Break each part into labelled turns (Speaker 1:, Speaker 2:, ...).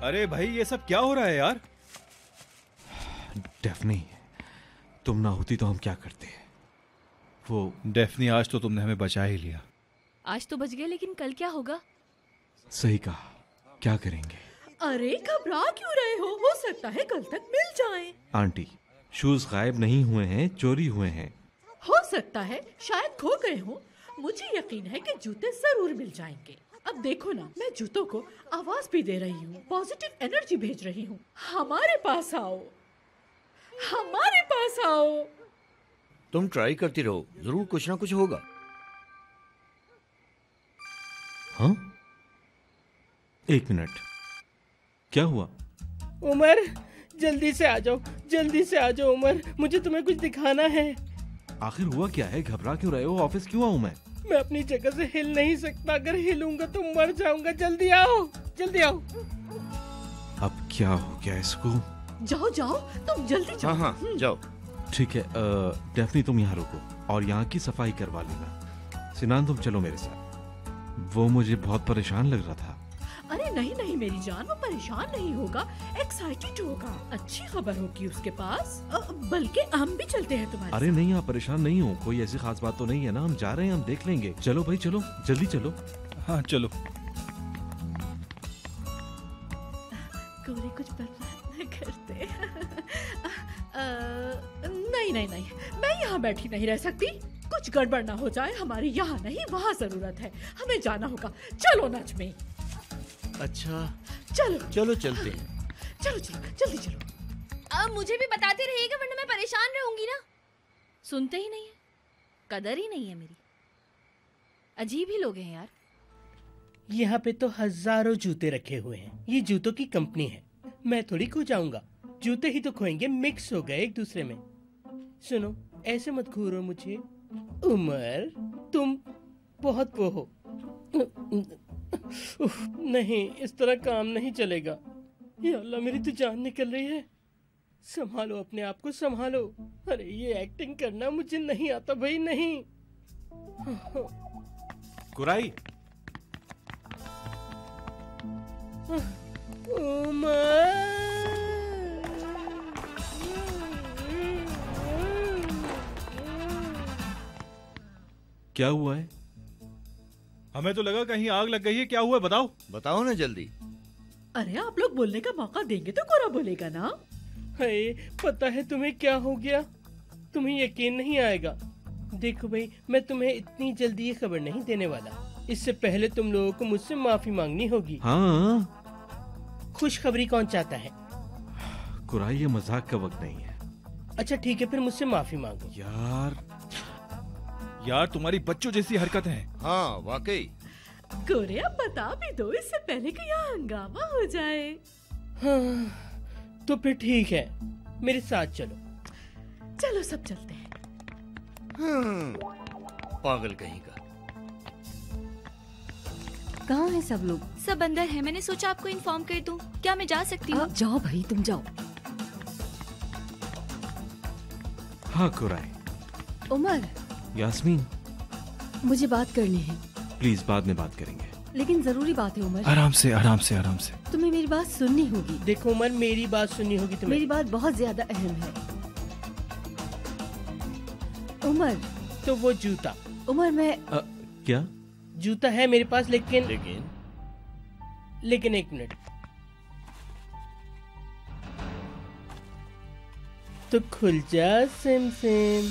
Speaker 1: अरे भाई ये सब क्या हो रहा है यार?
Speaker 2: डेफनी, तुम ना होती तो हम क्या करते? वो
Speaker 1: डेफनी, आज तो तुमने हमें बचा ही लिया।
Speaker 3: आज तो बच गए, लेकिन कल क्या होगा?
Speaker 2: सही कहा, क्या करेंगे?
Speaker 4: अरे घबरा क्यों रहे हो सकता है कल तक मिल जाए।
Speaker 2: आंटी, शूज गायब नहीं हुए हैं, चोरी हुए हैं।
Speaker 4: हो सकता है शायद खो गए हो। मुझे यकीन है कि जूते जरूर मिल जाएंगे। अब देखो ना, मैं जूतों को आवाज भी दे रही हूँ, पॉजिटिव एनर्जी भेज रही हूँ। हमारे पास आओ, हमारे पास आओ।
Speaker 5: तुम ट्राई करती रहो, जरूर कुछ ना कुछ होगा।
Speaker 2: हाँ, एक मिनट, क्या हुआ?
Speaker 6: उमर, जल्दी से आ जाओ, जल्दी से आ जाओ उमर, मुझे तुम्हें कुछ दिखाना है।
Speaker 2: आखिर हुआ क्या है? घबरा क्यों रहे हो? ऑफिस क्यों आऊं मैं?
Speaker 6: मैं अपनी जगह से हिल नहीं सकता, अगर हिलूंगा तो मर जाऊंगा। जल्दी आओ, जल्दी आओ।
Speaker 2: अब क्या हो गया इसको?
Speaker 4: जाओ जाओ, तुम जल्दी जाओ।
Speaker 5: हाँ हाँ, जाओ।
Speaker 2: ठीक है, डेफनी तुम यहाँ रुको और यहाँ की सफाई करवा लेना। सिनान तुम चलो मेरे साथ, वो मुझे बहुत परेशान लग रहा था।
Speaker 4: अरे नहीं नहीं मेरी जान, वो परेशान नहीं होगा, एक्साइटेड होगा। अच्छी खबर होगी उसके पास। बल्कि हम भी चलते हैं तुम्हारे
Speaker 2: अरे नहीं, आप परेशान नहीं हो, कोई ऐसी खास बात तो नहीं है ना। हम जा रहे हैं, हम देख लेंगे। चलो भाई चलो, जल्दी चलो।
Speaker 1: हाँ चलो।
Speaker 4: कोरे कुछ बर्बाद न करते। नहीं नहीं नहीं, मैं यहाँ बैठी नहीं रह सकती। कुछ गड़बड़ ना हो जाए, हमारी यहाँ नहीं वहाँ जरूरत है। हमें जाना होगा। चलो नच में।
Speaker 5: अच्छा
Speaker 4: चलो
Speaker 5: चलो, चलते हैं।
Speaker 4: चलो चलो, जल्दी चलो।
Speaker 3: अब मुझे भी बताते रहिएगा, वरना मैं परेशान रहूंगी ना। सुनते ही नहीं है, कदर ही नहीं है मेरी। अजीब ही लोग हैं यार।
Speaker 6: यहाँ पे तो हजारों जूते रखे हुए हैं, ये जूतों की कंपनी है। मैं थोड़ी खो जाऊंगा, जूते ही तो खोएंगे, मिक्स हो गए एक दूसरे में। सुनो, ऐसे मत घूरो मुझे। उमर, तुम बहुत वो हो। नहीं, इस तरह काम नहीं चलेगा। या अल्लाह, मेरी तो जान निकल रही है। संभालो अपने आप को, संभालो। अरे ये एक्टिंग करना मुझे नहीं आता भाई, नहीं।
Speaker 2: कुराई, क्या हुआ है?
Speaker 1: हमें तो लगा कहीं आग लग गई है। क्या हुआ है बताओ?
Speaker 5: बताओ ना जल्दी।
Speaker 4: अरे आप लोग बोलने का मौका देंगे तो कोरा बोलेगा ना।
Speaker 6: हाय, पता है तुम्हें क्या हो गया? तुम्हें यकीन नहीं आएगा। देखो भाई, मैं तुम्हें इतनी जल्दी ये खबर नहीं देने वाला। इससे पहले तुम लोगों को मुझसे माफी मांगनी होगी।
Speaker 2: हाँ,
Speaker 6: खुशखबरी कौन चाहता है?
Speaker 2: कुराई, ये मजाक का वक्त नहीं है।
Speaker 6: अच्छा ठीक है, फिर मुझसे माफी मांगो।
Speaker 1: यार तुम्हारी बच्चों जैसी हरकतें हैं।
Speaker 5: हाँ वाकई।
Speaker 4: कोरिया बता भी दो, इससे पहले कि यहाँ हंगामा हो जाए।
Speaker 6: हाँ, तो फिर ठीक है, मेरे साथ चलो।
Speaker 4: चलो सब चलते हैं।
Speaker 5: पागल कहीं का।
Speaker 3: कहाँ है सब लोग? सब अंदर है, मैंने सोचा आपको इन्फॉर्म कर दूं। क्या मैं जा सकती हूँ?
Speaker 4: जाओ भाई, तुम जाओ।
Speaker 2: हाँ कुराई।
Speaker 3: उमर,
Speaker 2: यास्मीन,
Speaker 3: मुझे बात करनी है।
Speaker 2: प्लीज बाद में बात करेंगे।
Speaker 3: लेकिन जरूरी बात है उमर।
Speaker 1: आराम से आराम से आराम से।
Speaker 3: तुम्हें मेरी बात सुननी होगी।
Speaker 6: देखो उमर, मेरी बात सुननी होगी तुम्हें।
Speaker 3: मेरी बात बहुत ज्यादा अहम है उमर।
Speaker 6: तो वो जूता।
Speaker 3: उमर मैं
Speaker 2: क्या?
Speaker 6: जूता है मेरे पास, लेकिन
Speaker 5: लेकिन
Speaker 6: एक मिनट। तो खुल जा सिम सिम।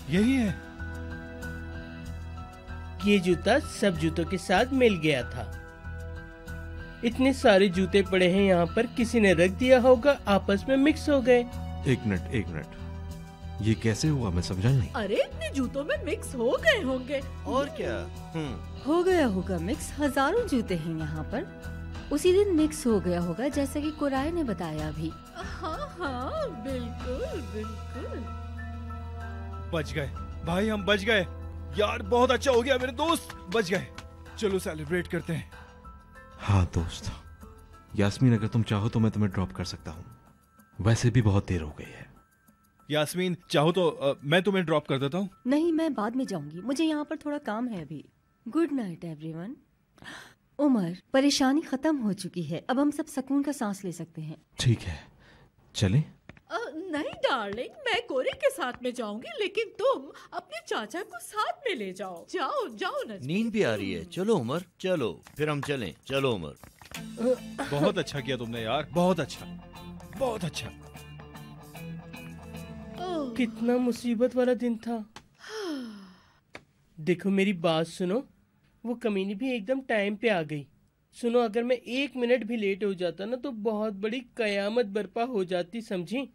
Speaker 1: यही है।
Speaker 6: ये जूता सब जूतों के साथ मिल गया था। इतने सारे जूते पड़े हैं यहाँ पर, किसी ने रख दिया होगा, आपस में मिक्स हो गए।
Speaker 2: एक मिनट, ये कैसे हुआ? मैं समझा नहीं।
Speaker 4: अरे इतने जूतों में मिक्स हो गए होंगे।
Speaker 5: और क्या?
Speaker 3: हो गया होगा मिक्स। हजारों जूते हैं यहाँ पर, उसी दिन मिक्स हो गया होगा, जैसा कि कुराई ने बताया अभी।
Speaker 4: हाँ हाँ, बिल्कुल बिल्कुल।
Speaker 1: बच गए भाई, हम बच गए। यार बहुत अच्छा हो गया मेरे दोस्त, बच गए। चलो सेलिब्रेट करते हैं।
Speaker 2: हाँ दोस्त, यास्मीन अगर तुम चाहो तो मैं तुम्हें ड्रॉप कर सकता हूँ। वैसे भी बहुत देर हो गई है।
Speaker 1: यास्मीन चाहो तो मैं तुम्हें ड्रॉप कर देता हूँ।
Speaker 3: नहीं, मैं बाद में जाऊंगी, मुझे यहाँ पर थोड़ा काम है अभी। Good night everyone.
Speaker 7: उमर, परेशानी खत्म हो चुकी है, अब हम सब सुकून का सांस ले सकते हैं।
Speaker 2: ठीक है, चलें?
Speaker 4: नहीं डार्लिंग, मैं कोरे के साथ में जाऊंगी, लेकिन तुम अपने चाचा को साथ में ले जाओ। जाओ जाओ नजमी।
Speaker 5: नींद भी आ रही है। चलो उमर, चलो फिर हम चलें। चलो उमर।
Speaker 1: बहुत अच्छा किया तुमने यार, बहुत अच्छा, बहुत अच्छा।
Speaker 6: कितना मुसीबत वाला दिन था। देखो मेरी बात सुनो, वो कमीनी भी एकदम टाइम पे आ गई। सुनो, अगर मैं 1 मिनट भी लेट हो जाता ना तो बहुत बड़ी कयामत बर्पा हो जाती, समझी?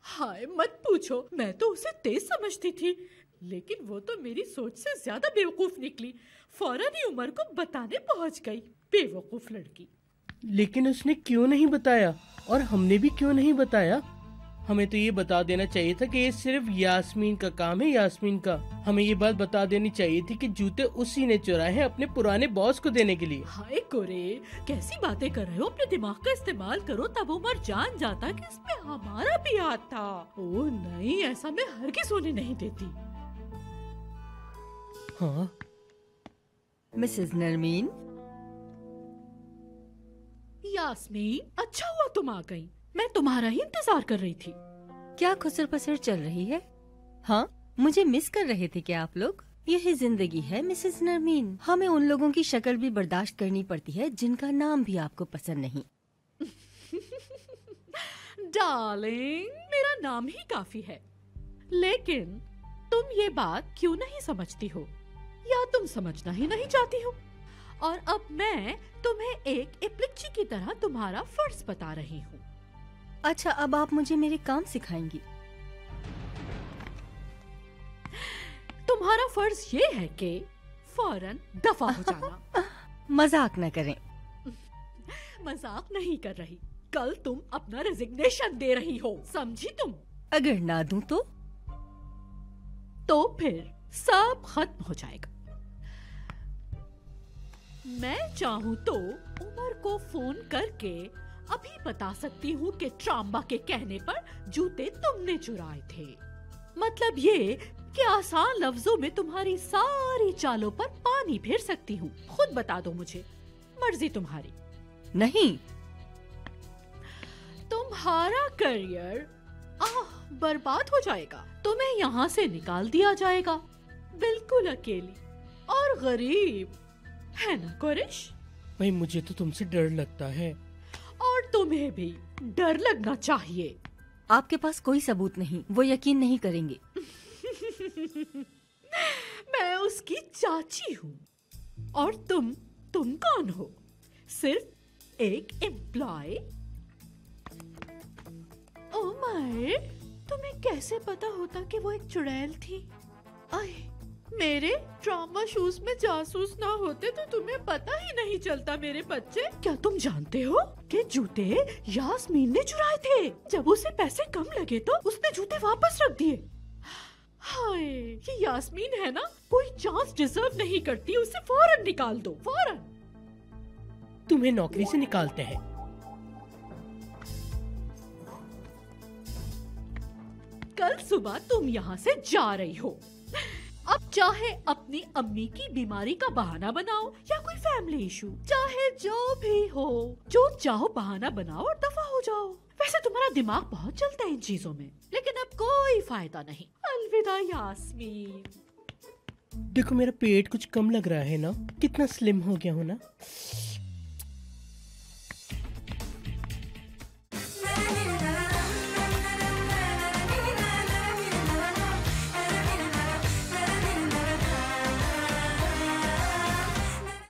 Speaker 4: हाय मत पूछो, मैं तो उसे तेज समझती थी, लेकिन वो तो मेरी सोच से ज्यादा बेवकूफ निकली। फौरन ही उमर को बताने पहुंच गई, बेवकूफ लड़की।
Speaker 6: लेकिन उसने क्यों नहीं बताया, और हमने भी क्यों नहीं बताया? हमें तो ये बता देना चाहिए था कि ये सिर्फ यास्मीन का काम है, यास्मीन का। हमें ये बात बता देनी चाहिए थी कि जूते उसी ने चुराए हैं अपने पुराने बॉस को देने के लिए।
Speaker 4: हाय कोरे, कैसी बातें कर रहे हो? अपने दिमाग का इस्तेमाल करो, तब उमर जान जाता कि इसमें हमारा भी हाथ था। ओह नहीं, ऐसा मैं हरगिज़ होने नहीं देती।
Speaker 6: हाँ
Speaker 7: मिसेस नरमीन।
Speaker 4: यास्मीन, अच्छा हुआ तुम आ गई, मैं तुम्हारा ही इंतजार कर रही थी।
Speaker 7: क्या खुसर पसर चल रही है? हाँ, मुझे मिस कर रहे थे क्या आप लोग? यही जिंदगी है मिसेस नरमीन, हमें उन लोगों की शक्ल भी बर्दाश्त करनी पड़ती है जिनका नाम भी आपको पसंद नहीं।
Speaker 4: डार्लिंग, मेरा नाम ही काफी है, लेकिन तुम ये बात क्यों नहीं समझती हो, या तुम समझना ही नहीं चाहती हो? और अब मैं तुम्हें एक इप्लिक्ची की तरह तुम्हारा फर्ज बता रही हूँ।
Speaker 7: अच्छा, अब आप मुझे मेरे काम सिखाएंगी।
Speaker 4: तुम्हारा फर्ज ये है कि फौरन दफा हो जाना।
Speaker 7: मजाक न करें।
Speaker 4: मजाक नहीं कर रही, कल तुम अपना रेजिग्नेशन दे रही हो, समझी तुम?
Speaker 7: अगर ना दूं
Speaker 4: तो फिर सब खत्म हो जाएगा। मैं चाहूँ तो उमर को फोन करके अभी बता सकती हूँ कि ट्राम्बा के कहने पर जूते तुमने चुराए थे। मतलब ये कि आसान लफ्जों में तुम्हारी सारी चालों पर पानी फेर सकती हूँ। खुद बता दो मुझे, मर्जी तुम्हारी।
Speaker 7: नहीं।
Speaker 4: तुम्हारा करियर बर्बाद हो जाएगा, तुम्हें यहाँ से निकाल दिया जाएगा, बिल्कुल अकेली और गरीब, है ना कोरिश?
Speaker 6: भाई मुझे तो तुमसे डर लगता है।
Speaker 4: और तुम्हें भी डर लगना चाहिए।
Speaker 7: आपके पास कोई सबूत नहीं, वो यकीन नहीं करेंगे।
Speaker 4: मैं उसकी चाची हूँ, और तुम कौन हो? सिर्फ एक एम्प्लॉय। उमर, तुम्हें कैसे पता होता कि वो एक चुड़ैल थी? आए, मेरे ट्रामा शूज में जासूस ना होते तो तुम्हें पता ही नहीं चलता मेरे बच्चे। क्या तुम जानते हो कि जूते यास्मीन ने चुराए थे? जब उसे पैसे कम लगे तो उसने जूते वापस रख दिए। हाय, ये यास्मीन है ना, कोई चांस डिजर्व नहीं करती, उसे फौरन निकाल दो, फौरन।
Speaker 6: तुम्हें नौकरी से निकालते हैं।
Speaker 4: कल सुबह तुम यहाँ से जा रही हो। अब चाहे अपनी अम्मी की बीमारी का बहाना बनाओ या कोई फैमिली इशू, चाहे जो भी हो, जो चाहो बहाना बनाओ और दफा हो जाओ। वैसे तुम्हारा दिमाग बहुत चलता है इन चीजों में, लेकिन अब कोई फायदा नहीं। अलविदा यास्मीन।
Speaker 6: देखो मेरा पेट कुछ कम लग रहा है ना, कितना स्लिम हो गया हूँ ना।